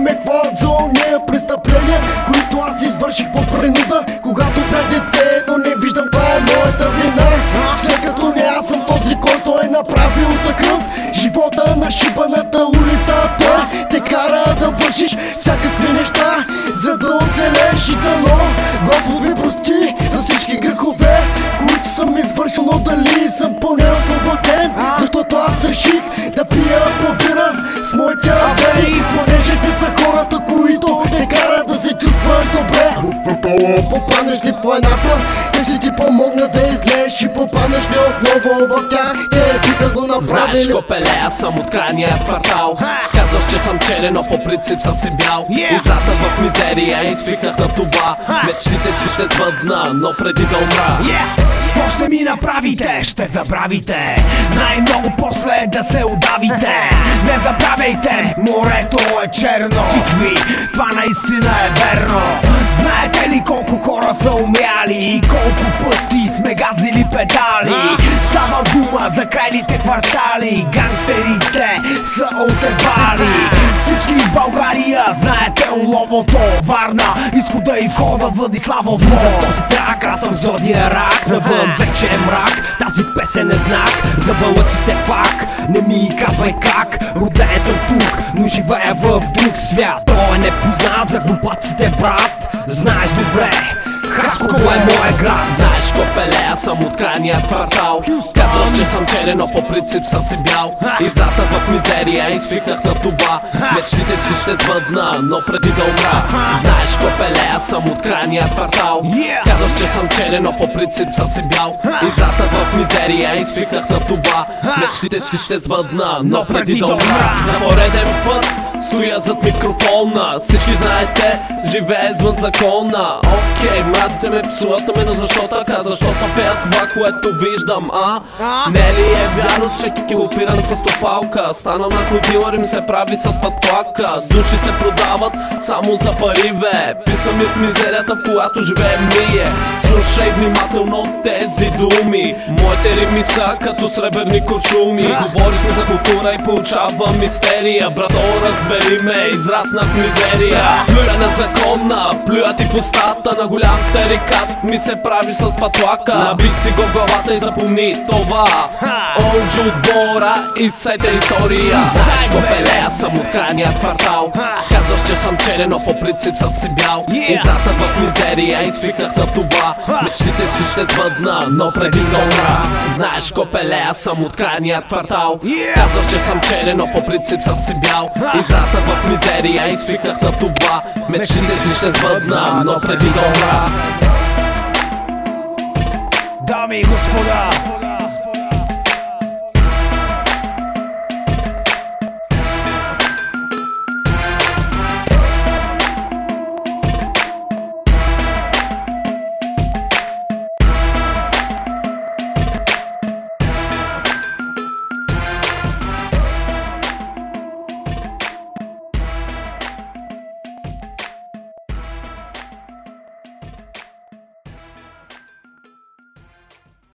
ме хвалят за ония престъпления, които аз извърших по принуда, когато бях дете, но не виждам това е моята вина. След като не аз съм този, който е направил такъв живота на шибаната улица, той те кара да вършиш всякакви неща, за да оцелеш и дано Господ ми прости за всички грехове, които съм извършил, но дали съм по-неосвободен, защото аз реших да пия по бира с моите адери, понеже те са хората, които те карат да се чувстват добре. Попаднеш ли в войната, те ще ти помогна да излезеш и попаднеш ли отново в тях, те биха го направили. Знаеш, копеле, аз съм от крайния квартал. Казваш, че съм черен, но по принцип съм си бял. Израснах в мизерия и свикнах на това. Мечтите си ще сбъдна, но преди да умра. Какво ще ми направите? Ще забравите. Най-много после да се удавите. Не забравяйте, морето е черно. Тикви, това наистина е верно. Знаете ли колко хора са умряли и колко пъти сме газили педали? Става дума за крайните квартали, гангстерите са отебали. Всички в България знаете уловото, Варна, изхода и входа Владиславов. Влизам в този трак, аз съм Зодия Рак. Навън вече е мрак, тази песен е знак за бълъците фак. Не ми казвай как, роден съм тук, но живея в друг свят. Той е непознат за глупаците, брат. Знаеш добре, Хасково е моя град. Знаеш, копеле, аз съм от крайния квартал. Казваш, че съм черен, но по принцип съм си бял. Израснах в мизерия и свикнах на това. Мечтите си ще сбъдна, но преди да умра. Знаеш, копеле, аз съм от крайния квартал. Казваш, че съм черен, но по принцип съм си бял. Израснах в мизерия и свикнах на това. Мечтите си ще сбъдна, но преди да умра. За пореден път стоя зад микрофона. Всички знаете, живее извън закона. Окей, мразите ме, псувате ме, но защо така? Защото пея това, което виждам, Не ли е вярно, че килопиран с топалка? Станал наркодилър и ми се прави с пътфлака. Души се продават само за пари, бе. Писна ми от мизерията, в която живеем ние. Слушай внимателно тези думи. Моите рими са като сребърни куршуми. Говориш ми за култура и получавам мистерия. Брато, разбери ме, израснах в мизерия. Плюя незаконна, плюя ти в устата. На голям тарикат ми се правиш с патлака. Наби си го главата и запомни това. Олджо отбора и сай територия. Знаеш, копеле, аз съм от крайния квартал. Казваш, че съм черен, но по принцип съм си бял. Израснах в мизерия и свикнах на това. Мечтите си ще сбъдна, но преди да умра. Знаеш, копеле, аз съм от крайния квартал. Казваш, че съм черен, но по принцип съм си бял. Израснах в мизерия и свикнах на това. Мечтите си ще сбъдна, но преди да умра. Дами и господа,